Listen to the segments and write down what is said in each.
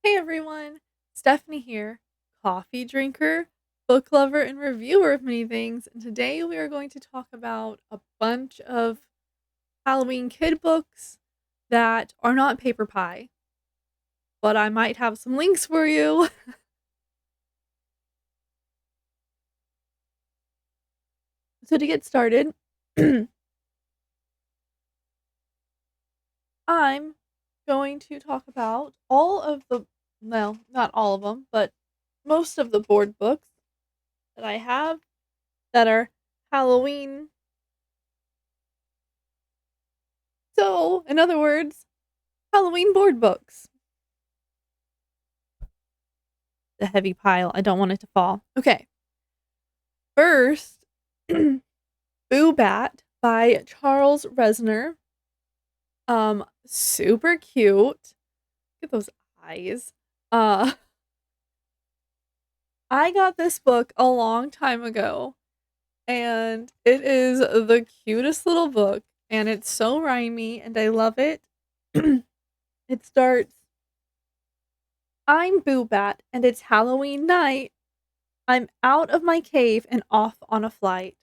Hey everyone, Stephanie here, coffee drinker, book lover, and reviewer of many things. And today we are going to talk about a bunch of Halloween kid books that are not paper pie, but I might have some links for you. So to get started, I'm going to talk about all of the, well, not all of them, but most of the board books that I have that are Halloween. So, in other words, Halloween board books. The heavy pile. I don't want it to fall. Okay. First, Boo Bat by Charles Resner. Super cute. Look at those eyes. Uh, I got this book a long time ago, and it is the cutest little book, and it's so rhymey, and I love it. It starts, I'm Boo Bat, and it's Halloween night. I'm out of my cave and off on a flight.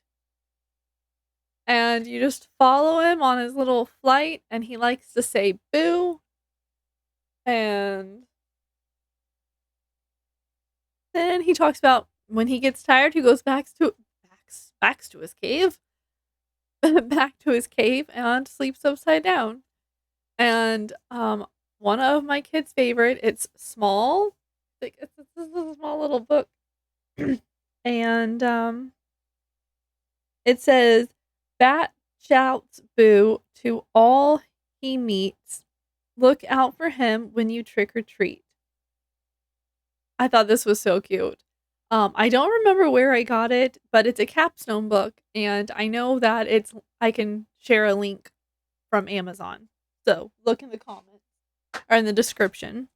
And you just follow him on his little flight, and he likes to say boo. And then he talks about when he gets tired, he goes back to his cave, back to his cave, and sleeps upside down. And one of my kids' favorite. It's small, like it's a small little book, and it says, "Bat shouts boo to all he meets. Look out for him when you trick or treat." I thought this was so cute. I don't remember where I got it, but it's a capstone book, and I know that I can share a link from Amazon. So look in the comments or in the description. And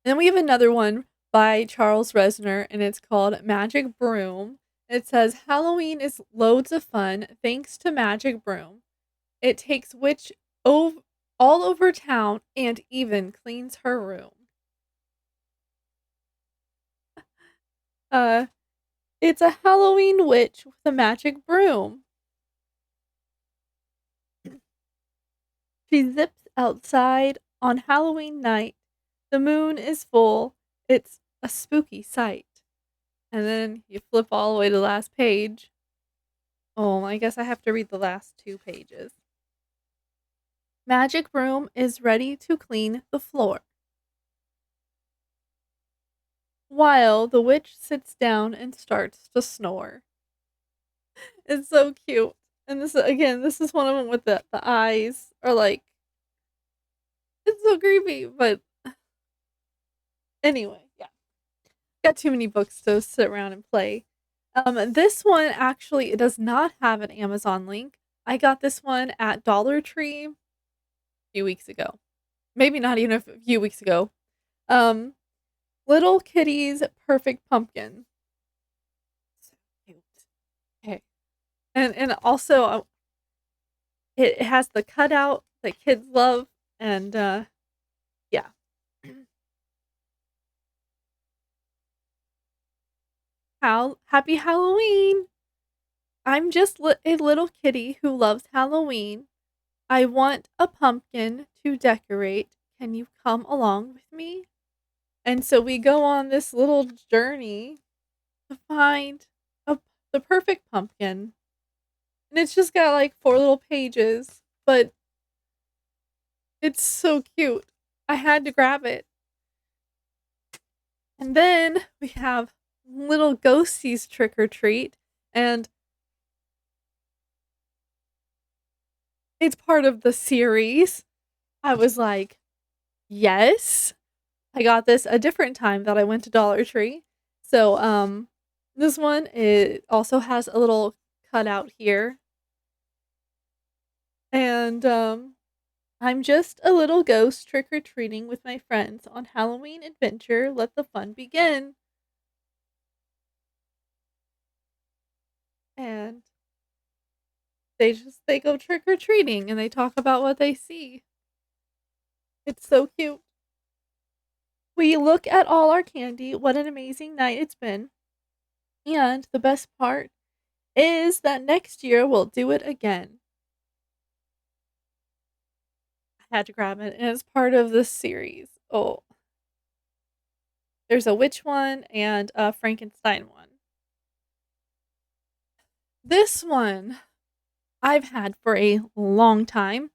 then we have another one by Charles Resner, and it's called Magic Broom. It says Halloween is loads of fun thanks to Magic Broom. It takes witch all over town and even cleans her room. Uh, it's a Halloween witch with a magic broom. She zips outside on Halloween night. The moon is full. It's a spooky sight. And then you flip all the way to the last page. Oh, I guess I have to read the last two pages. Magic Broom is ready to clean the floor, while the witch sits down and starts to snore. It's so cute. And this is one of them with the eyes are like, it's so creepy. But anyway, yeah. Got too many books to sit around and play. This one actually it does not have an Amazon link. I got this one at Dollar Tree a few weeks ago. Maybe not even a few weeks ago. Um, Little Kitty's Perfect Pumpkin. So cute. Okay. And also it has the cutout that kids love, and yeah. How happy Halloween. I'm just a little kitty who loves Halloween. I want a pumpkin to decorate. Can you come along with me? And so we go on this little journey to find a, the perfect pumpkin. And it's just got like four little pages, but it's so cute. I had to grab it. And then we have little Ghosties Trick or Treat, and it's part of the series. I was like, yes. I got this a different time that I went to Dollar Tree. So, this one it also has a little cutout here. And I'm just a little ghost trick or treating with my friends on Halloween adventure. Let the fun begin. And they go trick or treating and they talk about what they see. It's so cute. We look at all our candy. What an amazing night it's been. And the best part is that next year we'll do it again. I had to grab it, and it's part of this series. Oh, there's a witch one and a Frankenstein one. This one I've had for a long time.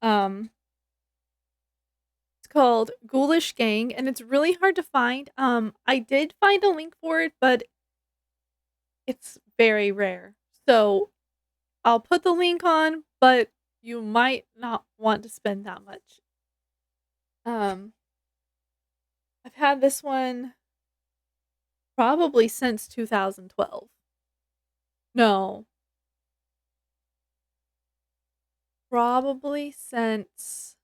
Um, it's called Ghoulish Gang, and it's really hard to find. I did find a link for it, but it's very rare. So I'll put the link on, but you might not want to spend that much. Um, I've had this one probably since 2012. No, probably since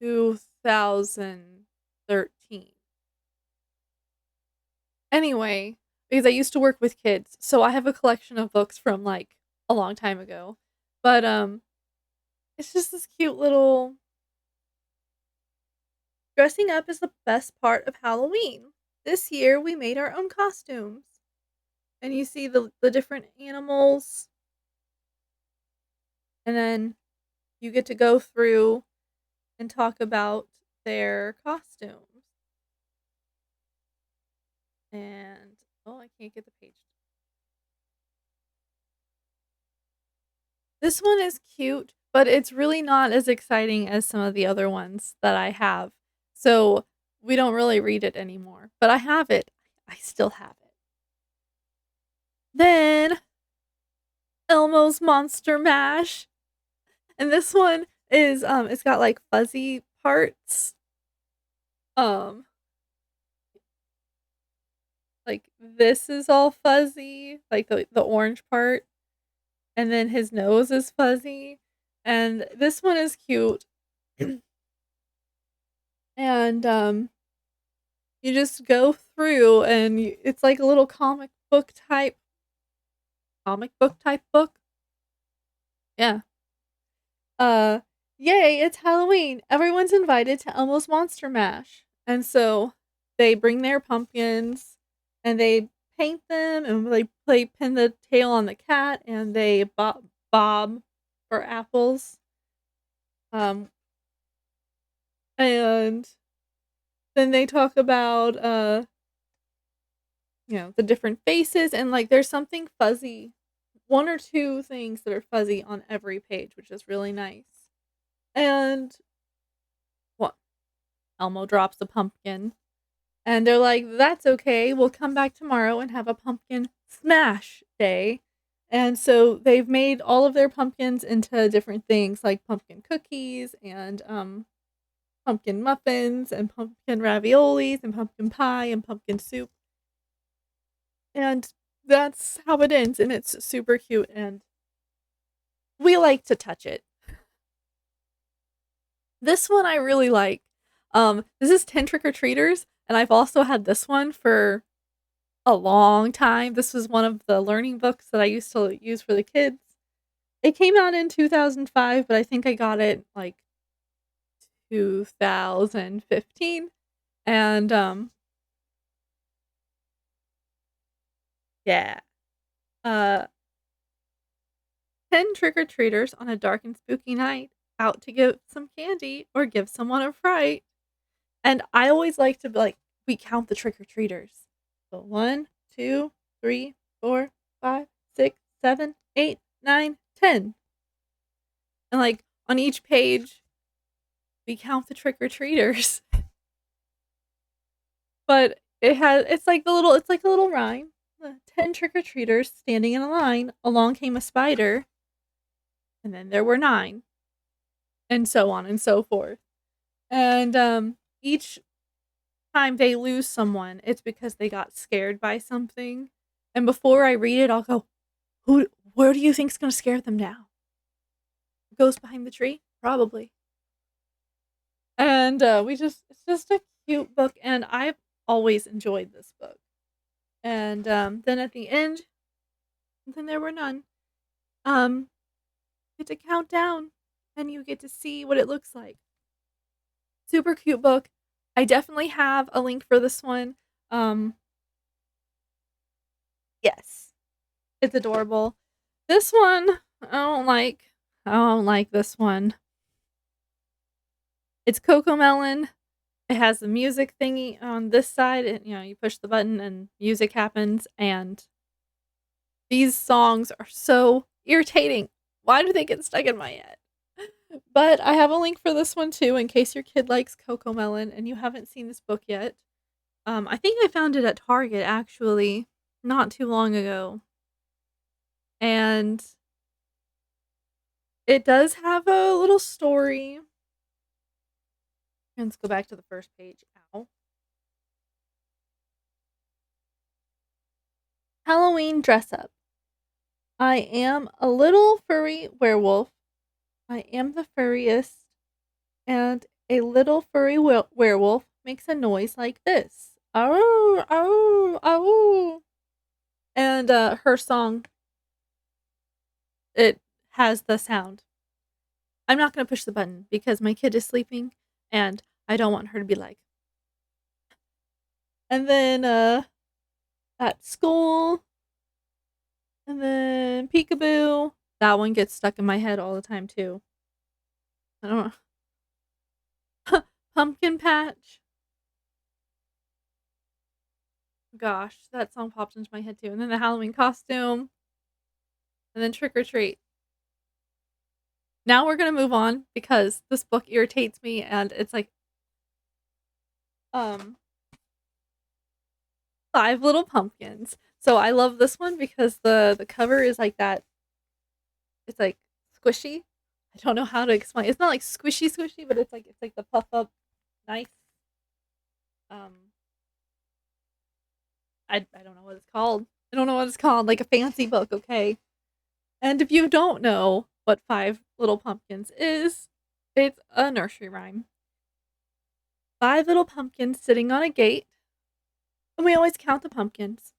2013. Anyway, because I used to work with kids, so I have a collection of books from like a long time ago. But it's just this cute little dressing up is the best part of Halloween. This year we made our own costumes. And you see the different animals, and then you get to go through and talk about their costumes. And oh, I can't get the page. This one is cute, but it's really not as exciting as some of the other ones that I have. So we don't really read it anymore. But I have it. I still have it. Then Elmo's Monster Mash. And this one is it's got like fuzzy parts. Um like this is all fuzzy, like the orange part, and then his nose is fuzzy. And this one is cute. And you just go through and it's like a little comic book type book. Yeah. Uh Yay, it's Halloween. Everyone's invited to Elmo's Monster Mash. And so they bring their pumpkins and they paint them and they play pin the tail on the cat and they bob for apples. Um and then they talk about the different faces, and like there's something fuzzy, one or two things that are fuzzy on every page, which is really nice. And what? Elmo drops a pumpkin, and they're like, "That's okay. We'll come back tomorrow and have a pumpkin smash day." And so they've made all of their pumpkins into different things, like pumpkin cookies and pumpkin muffins and pumpkin raviolis and pumpkin pie and pumpkin soup. And that's how it ends, and it's super cute, and we like to touch it. This one I really like. This is 10 Trick or Treaters, and I've also had this one for a long time. This was one of the learning books that I used to use for the kids. It came out in 2005, but I think I got it like 2015. And yeah. Uh 10 trick or treaters on a dark and spooky night, out to get some candy or give someone a fright. And I always like to be like, we count the trick or treaters. So 1, 2, 3, 4, 5, 6, 7, 8, 9, 10. And like on each page, we count the trick or treaters. But it's like a little rhyme. 10 trick or treaters standing in a line. Along came a spider, and then there were 9, and so on and so forth. And each time they lose someone, it's because they got scared by something. And before I read it, I'll go, "Who? Where do you think's gonna scare them now? Ghost behind the tree? Probably." And it's just a cute book, and I've always enjoyed this book. And then at the end, then there were none. You get to count down, and you you get to see what it looks like. Super cute book. I definitely have a link for this one. Um, yes, it's adorable. This one, I don't like this one. It's Coco Melon. It has the music thingy on this side, and you push the button and music happens, and these songs are so irritating. Why do they get stuck in my head? But I have a link for this one too in case your kid likes Coco Melon and you haven't seen this book yet. I think I found it at Target actually not too long ago. And it does have a little story. Let's go back to the first page. Ow. Halloween dress up. I am a little furry werewolf. I am the furriest, and a little furry werewolf makes a noise like this. Oh, oh, oh. And her song, it has the sound. I'm not going to push the button because my kid is sleeping and I don't want her to be like. And then at school, and then peekaboo. That one gets stuck in my head all the time too. I don't know. Pumpkin patch. Gosh, that song popped into my head too. And then the Halloween costume. And then trick or treat. Now we're gonna move on because this book irritates me and it's like um 5 Little Pumpkins. So I love this one because the cover is like that. It's like squishy. I don't know how to explain. It's not like squishy, but it's like the puff up nice. Um I don't know what it's called. I don't know what it's called. Like a fancy book, okay? And if you don't know what 5 Little Pumpkins is, it's a nursery rhyme. 5 little pumpkins sitting on a gate, and we always count the pumpkins.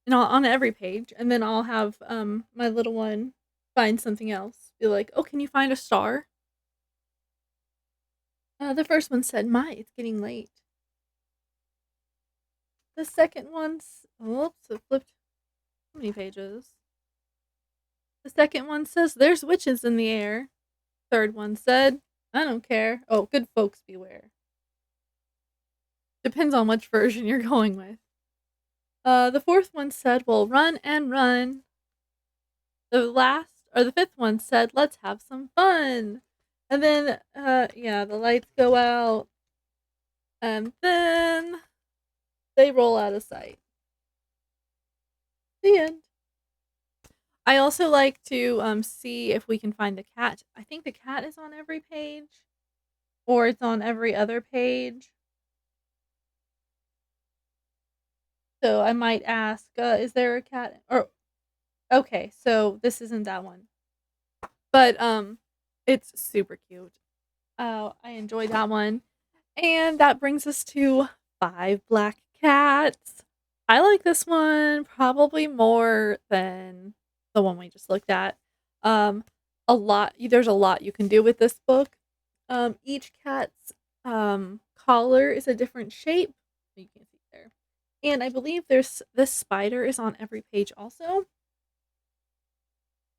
And on every page, and then I'll have my little one find something else. Be like, "Oh, can you find a star?" The first one said, "My, it's getting late." The second one's oops, it flipped. How many pages? The second one says, "There's witches in the air." Third one said, "I don't care." Oh, good folks beware. Depends on which version you're going with. The fourth one said, "Well, run and run." The fifth one said, "Let's have some fun." And then, yeah, the lights go out, and then they roll out of sight. The end. I also like to see if we can find the cat. I think the cat is on every page, or it's on every other page. So I might ask, "Is there a cat?" Or okay, so this isn't that one, but it's super cute. I enjoy that one. And that brings us to 5 Black Cats. I like this one probably more than the one we just looked at. Um, there's a lot you can do with this book. Each cat's collar is a different shape. You can't see there. And I believe there's this spider is on every page also.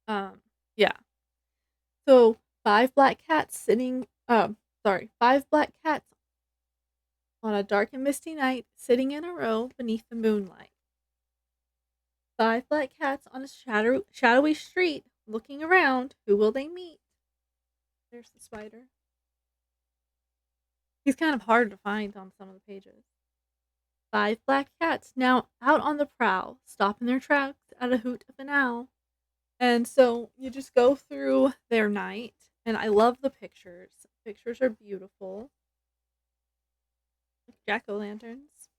Yeah. So 5 black cats sitting 5 black cats on a dark and misty night, sitting in a row beneath the moonlight. 5 black cats on a shadowy street, looking around. Who will they meet? There's the spider. He's kind of hard to find on some of the pages. 5 black cats now out on the prowl, stop in their tracks at a hoot of an owl. And so you just go through their night, and I love the pictures. Pictures are beautiful. Jack-o'-lanterns.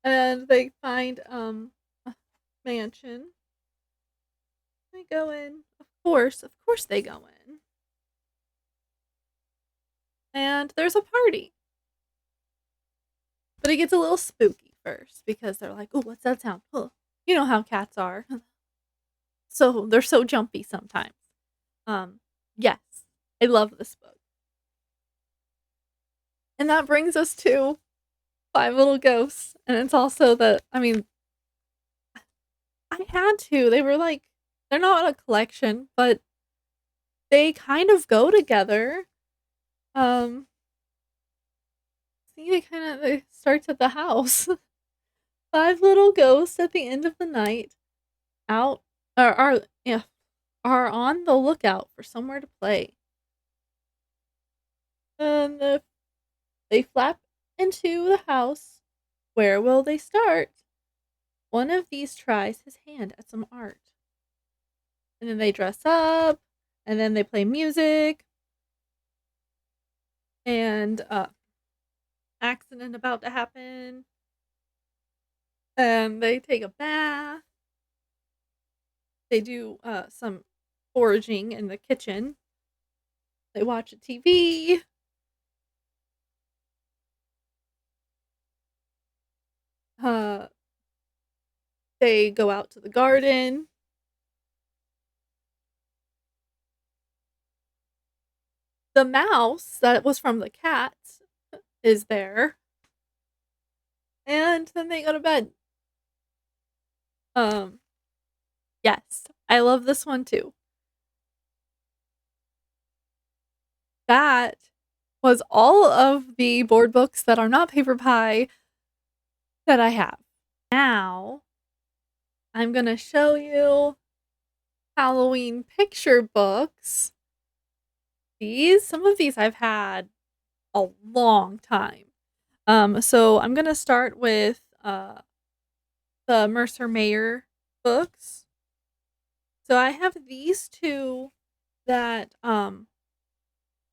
And they find a mansion. They go in. Of course they go in. And there's a party. But it gets a little spooky first because they're like, "Oh, what's that sound?" Oh, you know how cats are. So they're so jumpy sometimes. Yes. I love this book. And that brings us to Five Little Ghosts. And it's also I mean, I had to. They were like, they're not a collection, but they kind of go together. Um, See, they starts at the house. Five little ghosts at the end of the night out yeah, are on the lookout for somewhere to play. And they flap into the house. Where will they start? One of these tries his hand at some art. And then they dress up, and then they play music, and accident about to happen. And they take a bath. They do some foraging in the kitchen. They watch a TV. Uh, they go out to the garden. The mouse that was from the cat is there. And then they go to bed. Um, yes, I love this one too. That was all of the board books that are not paper pie that I have. Now, I'm going to show you Halloween picture books. Some of these I've had a long time. So I'm going to start with the Mercer Mayer books. So I have these two that I'm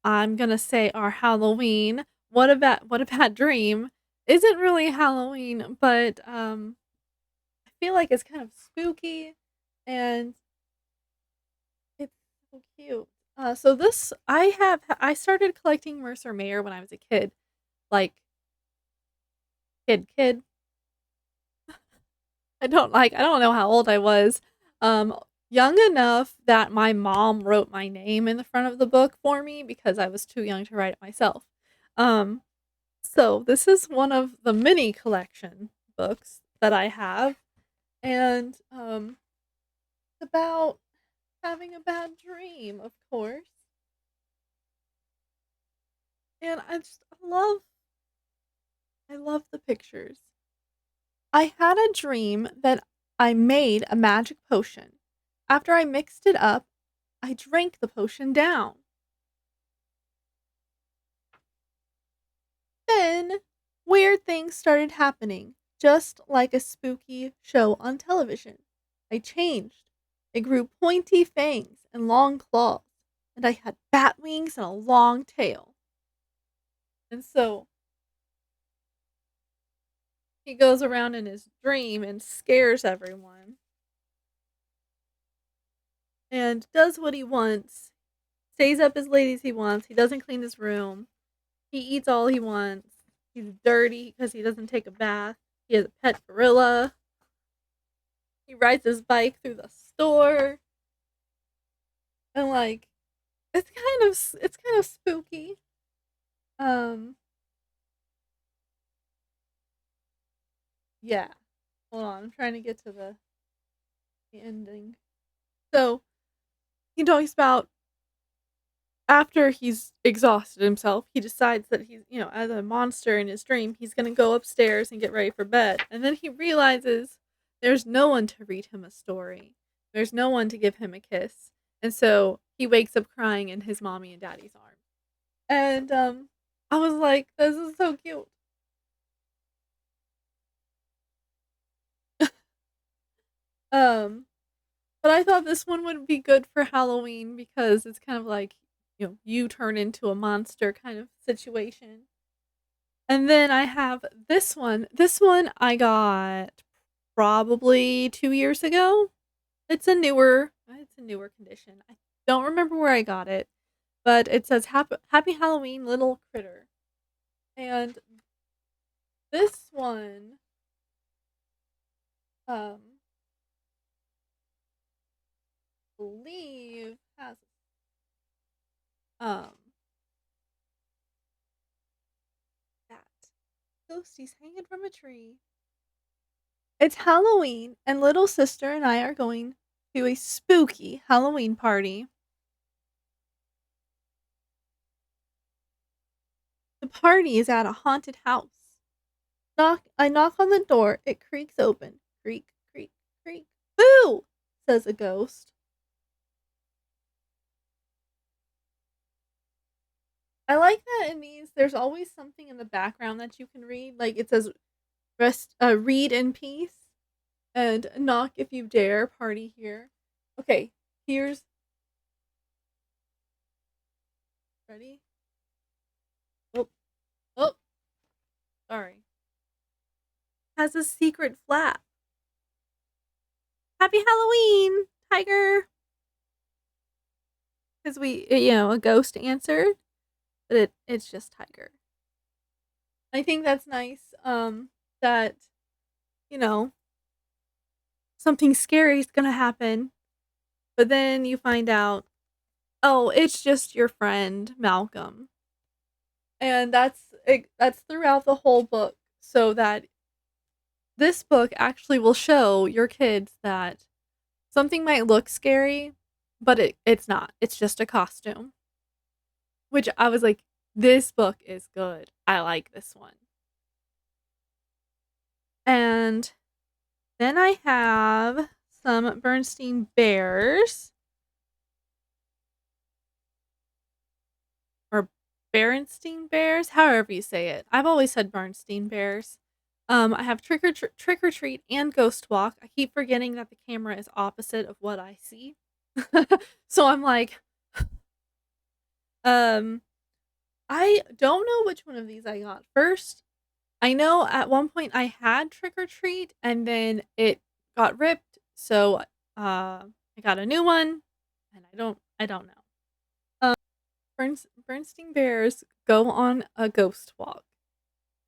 going to say are Halloween. What about Dream isn't really Halloween, but I feel like it's kind of spooky and it's so cute. So this I started collecting Mercer Mayer when I was a kid, like kid. I don't know how old I was. Um, Young enough that my mom wrote my name in the front of the book for me because I was too young to write it myself. Um, so this is one of the mini collection books that I have, and it's about having a bad dream, of course. And I love the pictures. I had a dream that I made a magic potion. After I mixed it up, I drank the potion down. Then weird things started happening, just like a spooky show on television. I changed. I grew pointy fangs and long claws, and I had bat wings and a long tail. And so he goes around in his dream and scares everyone and does what he wants, stays up as late as he wants. He doesn't clean his room. He eats all he wants. He's dirty because he doesn't take a bath. He has a pet gorilla. He rides his bike through the store. And like it's kind of spooky. Um yeah. Hold on, I'm trying to get to the ending. So he talks about after he's exhausted himself, he decides that he's, as a monster in his dream, he's going to go upstairs and get ready for bed. And then he realizes there's no one to read him a story, there's no one to give him a kiss. And so he wakes up crying in his mommy and daddy's arms. And I was like, this is so cute. Um, but I thought this one would be good for Halloween because it's kind of like, you turn into a monster kind of situation. And then I have this one. This one I got probably 2 years ago. It's a newer condition. I don't remember where I got it, but it says Happy Halloween Little Critter. And this one um believe has Um, that Ghosties hanging from a tree. It's Halloween, and little sister and I are going to a spooky Halloween party. The party is at a haunted house. I knock on the door. It creaks open. Creak, creak, creak. Boo! Says a ghost. I like that in these. There's always something in the background that you can read. Like it says, read in peace, and knock if you dare. Party here. Okay, here's ready. Oh, oh, sorry. Has a secret flap. Happy Halloween, Tiger. Because a ghost answered, but it's just Tiger. I think that's nice. That you know something scary is gonna happen, but then you find out, oh, it's just your friend Malcolm, and that's throughout the whole book, so that this book actually will show your kids that something might look scary, but it's not. It's just a costume. Which I was like, this book is good. I like this one. And then I have some Bernstein Bears or Berenstein Bears, however you say it. I've always said Bernstein Bears. I have Trick or Treat and Ghost Walk. I keep forgetting that the camera is opposite of what I see. So I'm like, um, I don't know which one of these I got first. I know at one point I had Trick or Treat and then it got ripped, so I got a new one and I don't know. Um Bernstein Bears go on a ghost walk.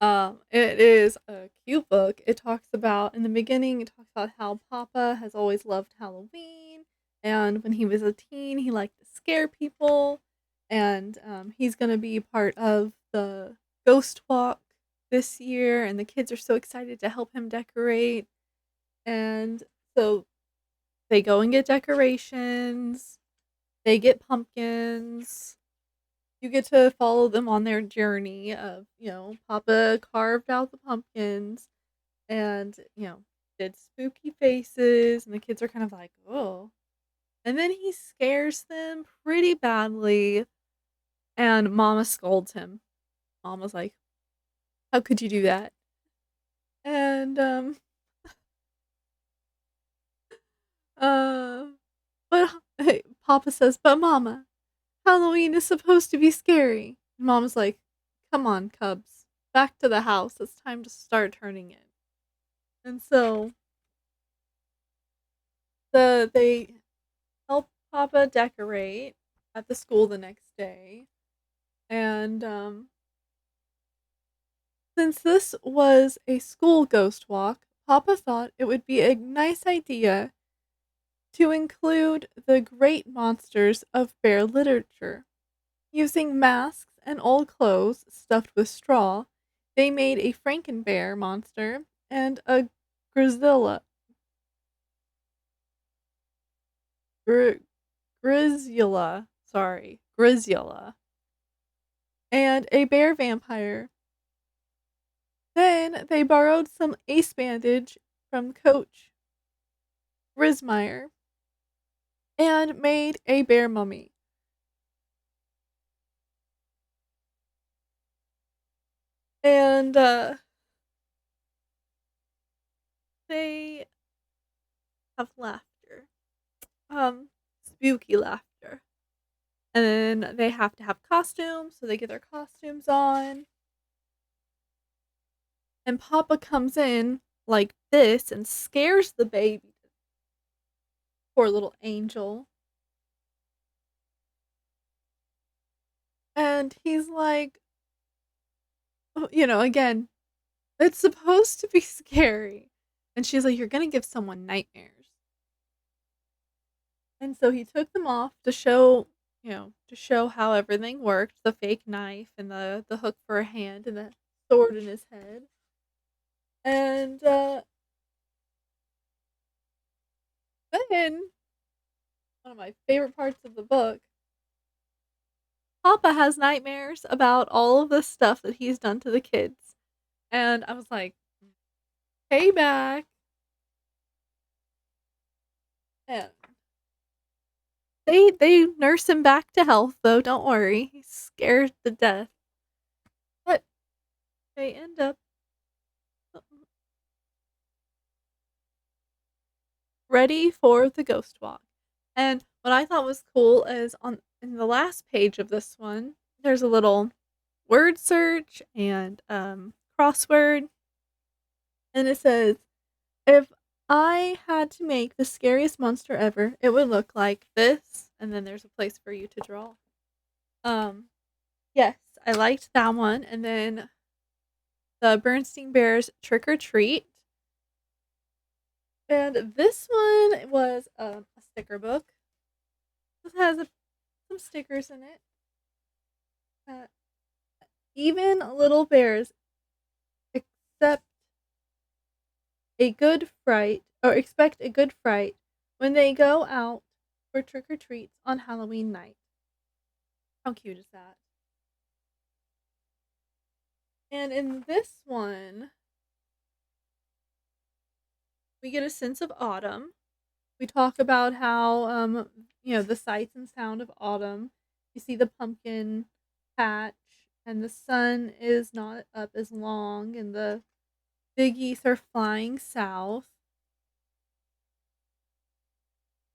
It is a cute book. It talks about in the beginning, it talks about how Papa has always loved Halloween, and when he was a teen, he liked to scare people, and he's gonna be part of the ghost walk this year, and the kids are so excited to help him decorate, and so they go and get decorations. They get pumpkins. You get to follow them on their journey of, Papa carved out the pumpkins and, did spooky faces, and the kids are kind of like, "Oh." And then he scares them pretty badly, and Mama scolds him. Mama's like, "How could you do that?" And uh but Papa says, "But Mama, Halloween is supposed to be scary." And Mama's like, "Come on, Cubs. Back to the house. It's time to start turning in." And so they help Papa decorate at the school the next day. And since this was a school ghost walk, Papa thought it would be a nice idea to include the great monsters of bear literature. Using masks and old clothes stuffed with straw, they made a Frankenbear monster and a Grisilla, Gr- Grisula, and a bear vampire. Then they borrowed some ace bandage from Coach Grismeyer and made a bear mummy. And they have laughter. Spooky laughter. And then they have to have costumes, so they get their costumes on. And Papa comes in like this and scares the baby. Poor little angel. And he's like, again, it's supposed to be scary. And she's like, "You're going to give someone nightmares." And so he took them off to show to show how everything worked, the fake knife and the hook for a hand and the sword in his head. And then one of my favorite parts of the book, Papa has nightmares about all of the stuff that he's done to the kids. And I was like, payback. And they nurse him back to health though, don't worry. He's scared to death. But they end up ready for the ghost walk. And what I thought was cool is on in the last page of this one, there's a little word search and crossword, and it says, "If I had to make the scariest monster ever, it would look like this." And then there's a place for you to draw. Um, yes, I liked that one. And then the Bernstein Bears Trick or Treat. And this one was a sticker book. This has some stickers in it. Uh, Even little bears accept a good fright or expect a good fright when they go out for trick or treats on Halloween night. How cute is that? And in this one, we get a sense of autumn. We talk about how the sights and sound of autumn. You see the pumpkin patch and the sun is not up as long and the big geese are flying south.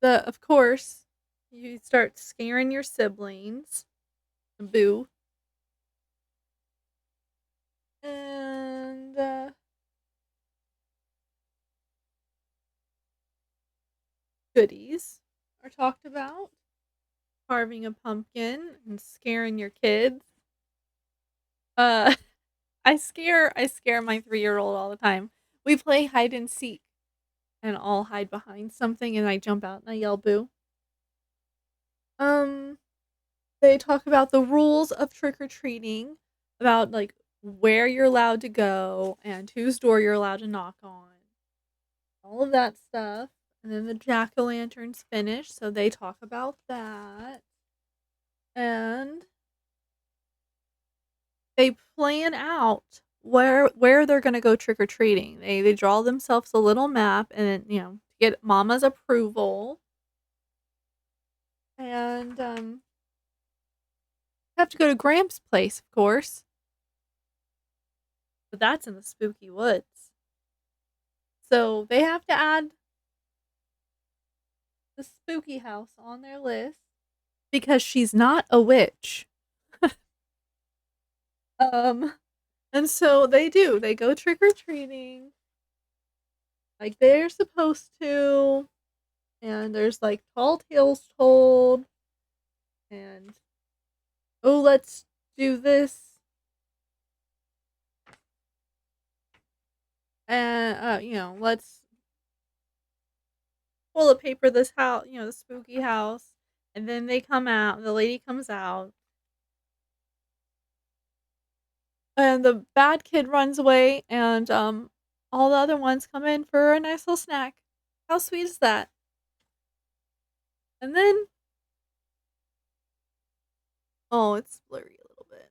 Of course, you start scaring your siblings. Boo. And goodies are talked about. Carving a pumpkin and scaring your kids. Uh I scare my 3-year-old all the time. We play hide and seek and I'll hide behind something and I jump out and I yell boo. Um they talk about the rules of trick or treating, about like where you're allowed to go and whose door you're allowed to knock on. All of that stuff. And then the jack-o'-lantern's finished, so they talk about that. And they plan out where they're gonna go trick or treating. They draw themselves a little map and then, get mama's approval. And have to go to Graham's place, of course. But that's in the spooky woods. So they have to add the spooky house on their list because she's not a witch. Um and so they do. They go trick or treating like they're supposed to, and there's like tall tales told, and oh, let's do this, and let's pull a paper this house, the spooky house, and then they come out. The lady comes out, and the bad kid runs away, and all the other ones come in for a nice little snack. How sweet is that? And then oh, it's blurry a little bit.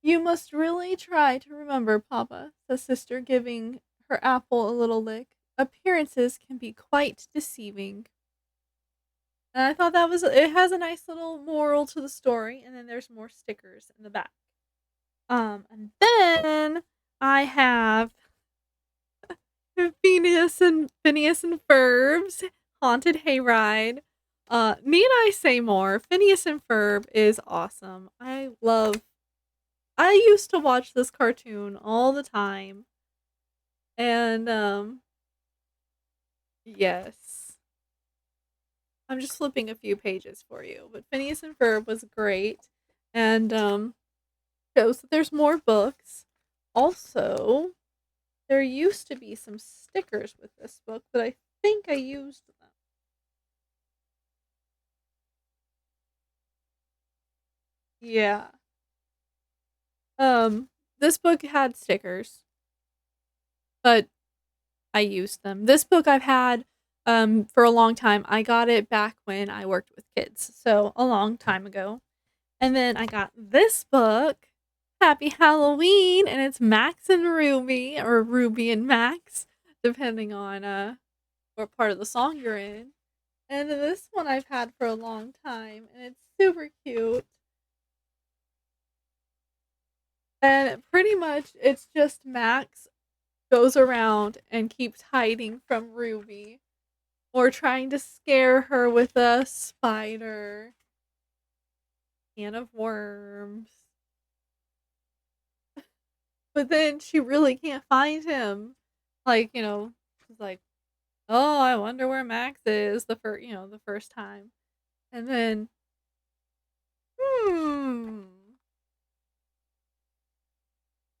"You must really try to remember, Papa," says Sister, giving her apple a little lick. "Appearances can be quite deceiving." And I thought it has a nice little moral to the story, and then there's more stickers in the back. And then I have Phineas and Ferb's Haunted Hayride. Need I say more? Phineas and Ferb is awesome. I used to watch this cartoon all the time. And yes. I'm just flipping a few pages for you, but Phineas and Ferb was great and shows that there's more books. Also, there used to be some stickers with this book, but I think I used them. Yeah. Um, this book had stickers, but I used them. This book I've had, for a long time. I got it back when I worked with kids, so a long time ago. And then I got this book, Happy Halloween, and it's Max and Ruby, or Ruby and Max, depending on, what part of the song you're in. And this one I've had for a long time, and it's super cute. And pretty much it's just Max goes around and keeps hiding from Ruby or trying to scare her with a spider, can of worms. But then she really can't find him. Like, she's like, "Oh, I wonder where Max is," the first time. And then, "Hmm,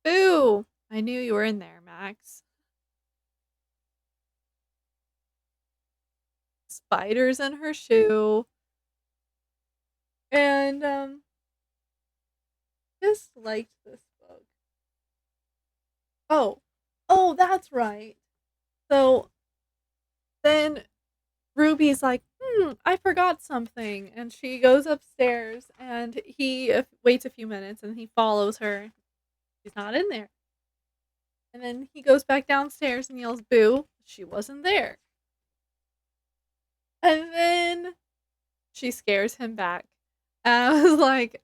boo, I knew you were in there, Max." Spiders in her shoe. And, just liked this book. Oh. Oh, that's right. So then Ruby's like, I forgot something. And she goes upstairs and he waits a few minutes and he follows her. She's not in there. And then he goes back downstairs and yells, "Boo." She wasn't there. And then she scares him back. And I was like,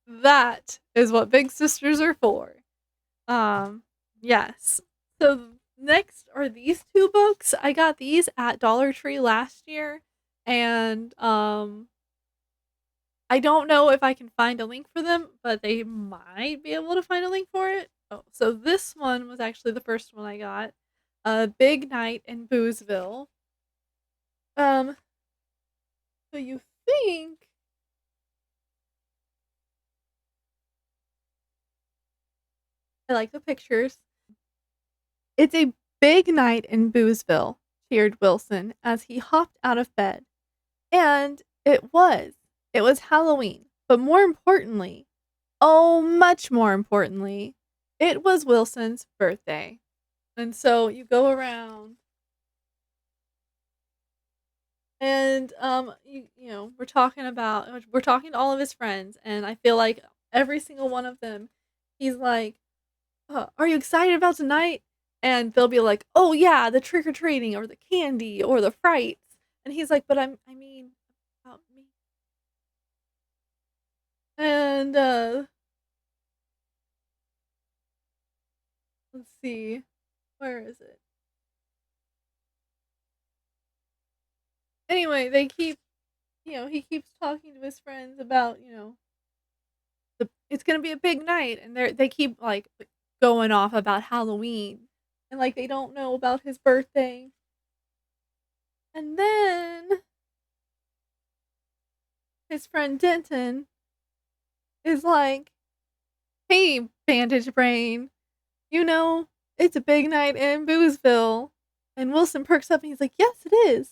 that is what big sisters are for. Yes. So next are these two books. I got these at Dollar Tree last year, and I don't know if I can find a link for them, but they might be able to find a link for it. Oh, so this one was actually the first one I got. Big Night in Boozville. Um, so you think I like the pictures. It's a big night in Boozville, cheered Wilson as he hopped out of bed. And it was. It was Halloween. But more importantly, oh, much more importantly, it was Wilson's birthday. And so you go around and we're talking to all of his friends and I feel like every single one of them he's like, "Are you excited about tonight?" And they'll be like, "Oh yeah, the trick or treating or the candy or the frights." And he's like, "But I mean about me." And let's see. Where is it? Anyway, he keeps talking to his friends about, it's gonna be a big night, and they keep like going off about Halloween, and like they don't know about his birthday. And then his friend Denton is like, "Hey, Bandage Brain, you know it's a big night in Boozville." And Wilson perks up and he's like, "Yes, it is."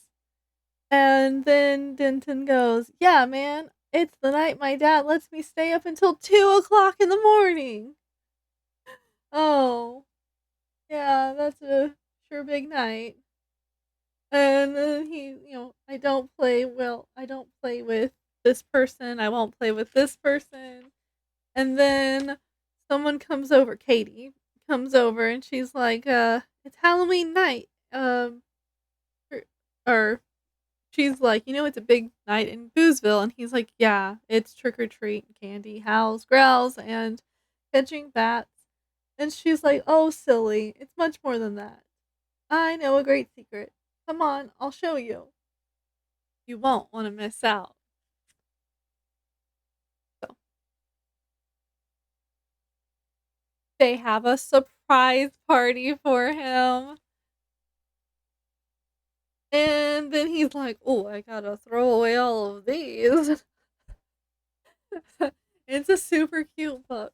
And then Denton goes, "Yeah, man, it's the night my dad lets me stay up until 2 o'clock in the morning." Oh, yeah, that's a sure big night. And then I don't play with this person, I won't play with this person. And then someone comes over, Katie comes over and she's like, it's Halloween night. Or, or she's like, it's a big night in Boozville. And he's like, yeah, it's trick or treat, candy, howls, growls, and catching bats. And she's like, oh, silly. It's much more than that. I know a great secret. Come on, I'll show you. You won't want to miss out. So they have a surprise party for him. And then he's like, oh, I gotta throw away all of these. It's a super cute book.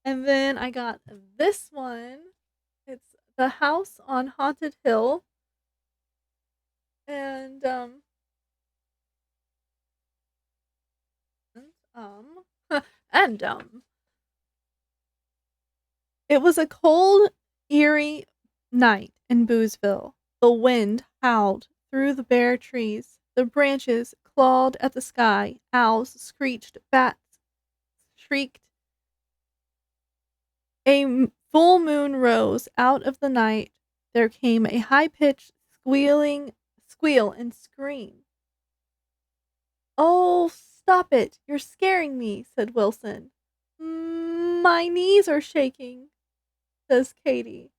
And then I got this one. It's The House on Haunted Hill. And um random. It was a cold, eerie night in Boozville. The wind howled through the bare trees. The branches clawed at the sky. Owls screeched. Bats shrieked. A full moon rose out of the night. There came a high-pitched squeal and scream. "Oh, stop it! You're scaring me," said Wilson. My knees are shaking," says Katie.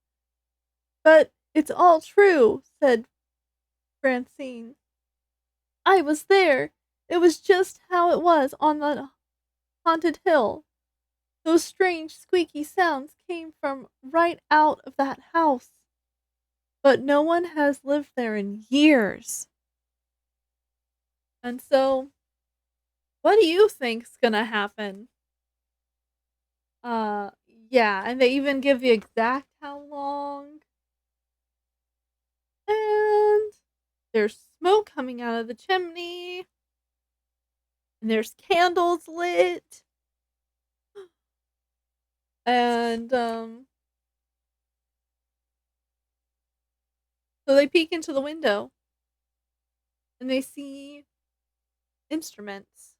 "But it's all true," said Francine. "I was there. It was just how it was on the haunted hill. Those strange squeaky sounds came from right out of that house. But no one has lived there in years." And so, what do you think's gonna happen? Uh, yeah, and they even give the exact how long. And there's smoke coming out of the chimney. And there's candles lit. And so they peek into the window and they see instruments.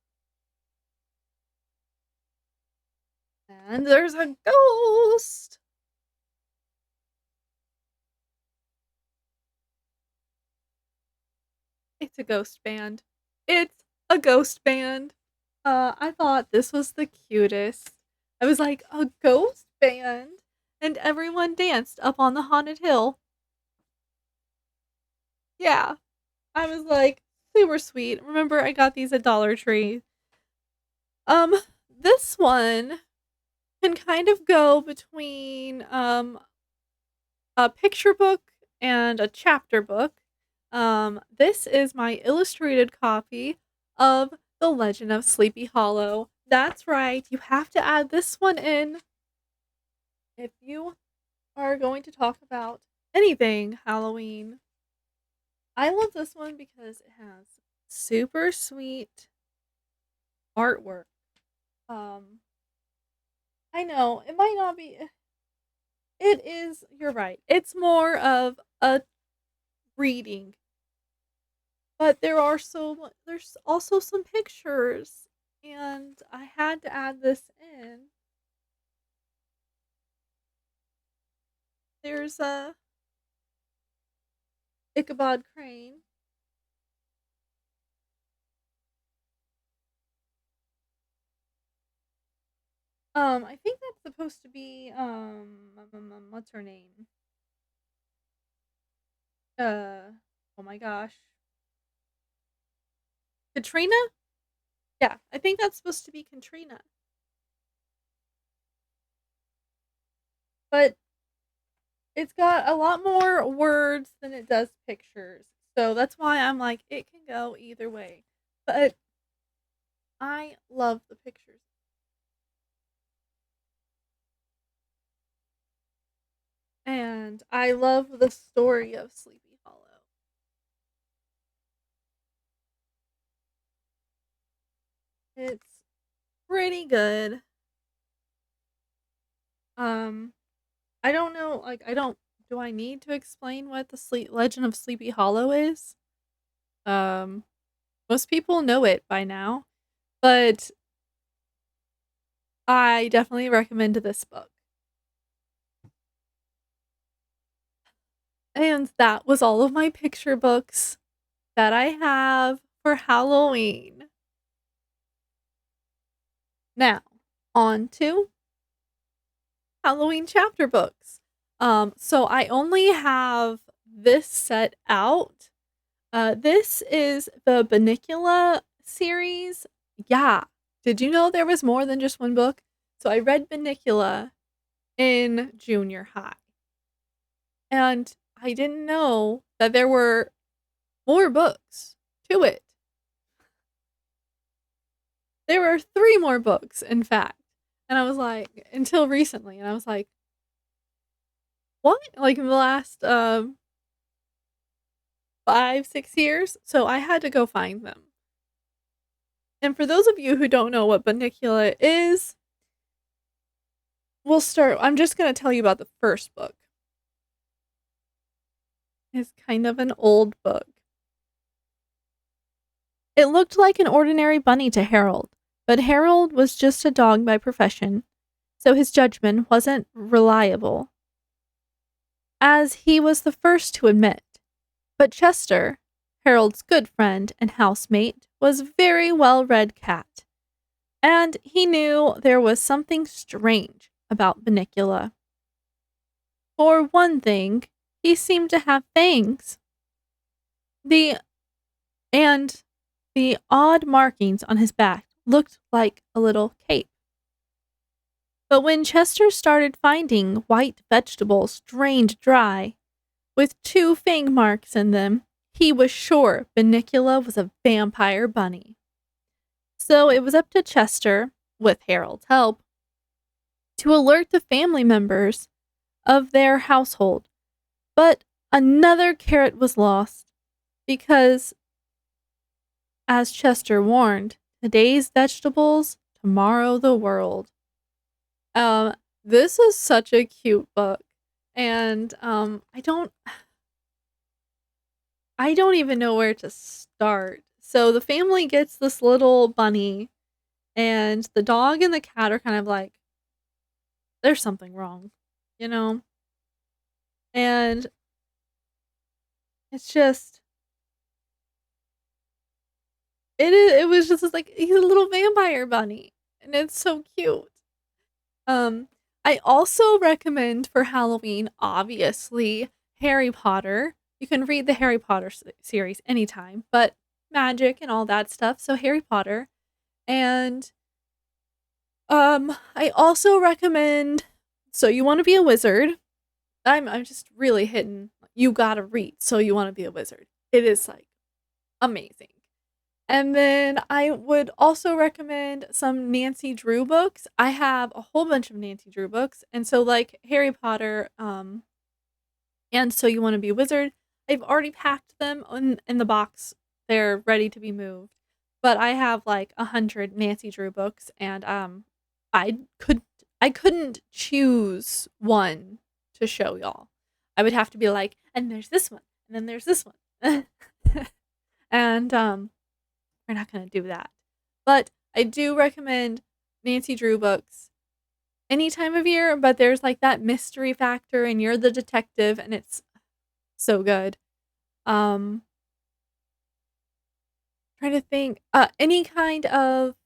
And there's a ghost. It's a ghost band. It's a ghost band. I thought this was the cutest. I was like, a ghost band? And everyone danced up on the haunted hill. Yeah. I was like, super sweet. Remember, I got these at Dollar Tree. Um, this one can kind of go between a picture book and a chapter book. This is my illustrated copy of The Legend of Sleepy Hollow. That's right, you have to add this one in if you are going to talk about anything Halloween. I love this one because it has super sweet artwork. Um, I know it might not be. It is. You're right. It's more of a reading, but there's also some pictures, and I had to add this in. There's a Ichabod Crane. I think that's supposed to be what's her name? Oh my gosh, Katrina? Yeah, I think that's supposed to be Katrina. But it's got a lot more words than it does pictures. So that's why I'm like, it can go either way. But I love the pictures. And I love the story of Sleepy Hollow. It's pretty good. Um, I don't know, like, do I need to explain what the Legend of Sleepy Hollow is? Um, Most people know it by now, but I definitely recommend this book. And that was all of my picture books that I have for Halloween. Now, on to Halloween chapter books. So I only have this set out. This is the Bunnicula series. Yeah. Did you know there was more than just one book? So I read Bunnicula in junior high. And I didn't know that there were more books to it. There were 3 more books, in fact. And I was like, until recently, and I was like, what? Like in the last 5, 6 years? So I had to go find them. And for those of you who don't know what Bunnicula is, I'm just gonna tell you about the first book. It's kind of an old book. It looked like an ordinary bunny to Harold, but Harold was just a dog by profession, so his judgment wasn't reliable, as he was the first to admit. But Chester, Harold's good friend and housemate, was a very well-read cat, and he knew there was something strange about Bunnicula. For one thing, he seemed to have fangs. The and the odd markings on his back looked like a little cape. But when Chester started finding white vegetables drained dry, with 2 fang marks in them, he was sure Bunnicula was a vampire bunny. So it was up to Chester, with Harold's help, to alert the family members of their household. But another carrot was lost, because, as Chester warned, today's vegetables, tomorrow the world. Um, this is such a cute book, and I don't even know where to start. So the family gets this little bunny, and the dog and the cat are kind of like, there's something wrong, you know? And it's just it was just like he's a little vampire bunny, and it's so cute. Um, I also recommend for Halloween, obviously, Harry Potter. You can read the Harry Potter series anytime, but magic and all that stuff. So Harry Potter. And I also recommend, so you want to be a wizard. I'm just really hitting you gotta read so you want to be a wizard. It is like amazing. And then I would also recommend some Nancy Drew books. I have a whole bunch of Nancy Drew books. And so like Harry Potter, and So You Want to Be a Wizard, I've already packed them in the box. They're ready to be moved. But I have like 100 Nancy Drew books, and I could I couldn't choose one to show y'all. I would have to be like, and there's this one, and then there's this one. And we're not going to do that. But I do recommend Nancy Drew books any time of year, but there's like that mystery factor and you're the detective and it's so good. Um Trying to think any kind of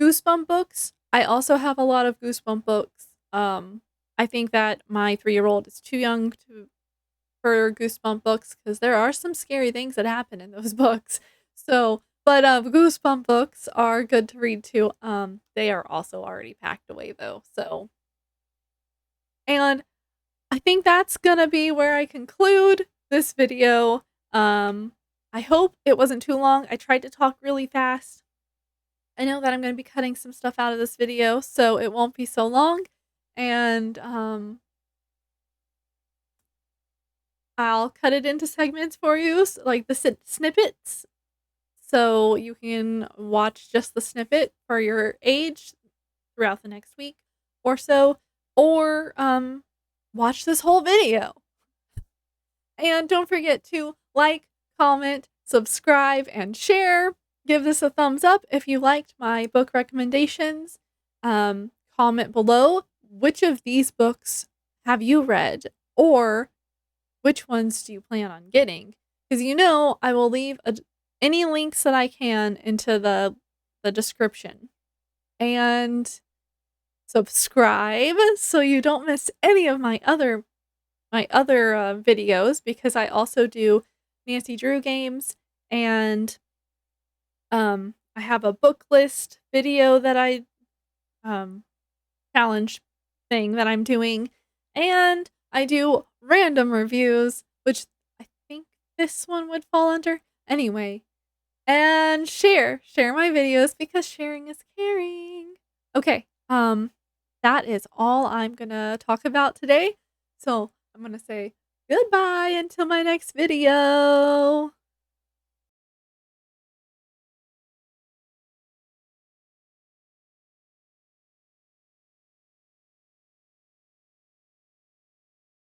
Goosebump books. I also have a lot of Goosebump books. I think that my 3-year-old is too young for Goosebump books because there are some scary things that happen in those books. So, but Goosebump books are good to read too. They are also already packed away though. So, and I think that's gonna be where I conclude this video. I hope it wasn't too long. I tried to talk really fast. I know that I'm gonna be cutting some stuff out of this video, so it won't be so long. And I'll cut it into segments for you, like the snippets, so you can watch just the snippet for your age throughout the next week or so, or watch this whole video. And don't forget to like, comment, subscribe, and share. Give this a thumbs up if you liked my book recommendations. Comment below which of these books have you read, or which ones do you plan on getting? Because you know I will leave any links that I can into the description. And subscribe so you don't miss any of my other videos, because I also do Nancy Drew games, and I have a book list video that I challenge thing that I'm doing, and I do random reviews, which I think this one would fall under. Anyway, and share my videos because sharing is caring. Okay, that is all I'm gonna talk about today. So I'm gonna say goodbye until my next video.